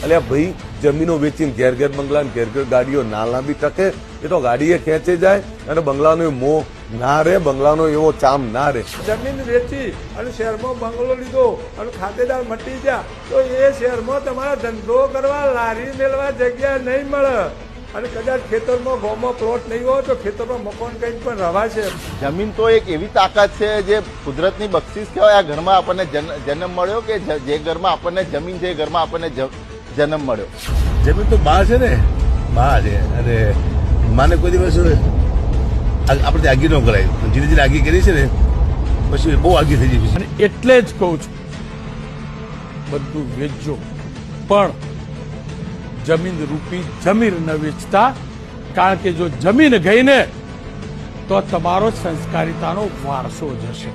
એટલે ભાઈ જમીનો વેચીને ઘેર ઘેર બંગલા ને ઘેર ઘેર ગાડીઓ ના લાંબી ટકે, એ તો ગાડીએ ખેંચે જાય અને બંગલાનો મોહ ના રહે, બંગલાનો એવો ચામ ના રહે. જમીન વેચી અને શહેરમાં બંગલો લીધો અને ખાતેદાર મટી ગયા તો એ શહેરમાં તમારા ધંધો કરવા લારી મેળવા જગ્યા નહીં મળે. અને કદાચ ખેતરમાં ગામમાં પ્લોટ નહીં હોય તો ખેતરમાં મકાન કંઈક પણ રવાશે. જમીન તો એક એવી તાકાત છે જે કુદરતની બક્ષિસ કહેવાય. આ ઘરમાં આપણને જન્મ મળ્યો કે જે ઘરમાં આપણને જમીન છે એ ઘરમાં આપણને જન્મ મળ્યો. જમીન તો બા છે ને, બા છે. અને માને કોઈ દિવસ આપણે આગી ન કરાય. ધીરે ધીરે આગી કરી છે ને પછી બહુ આગી થઈ જાય. અને એટલે જ કહું છું બધું વેચજો, પણ જમીન રૂપી જમીન ન વેચતા. કારણ કે જો જમીન ગઈ ને તો તમારો સંસ્કારિતાનો વારસો જશે.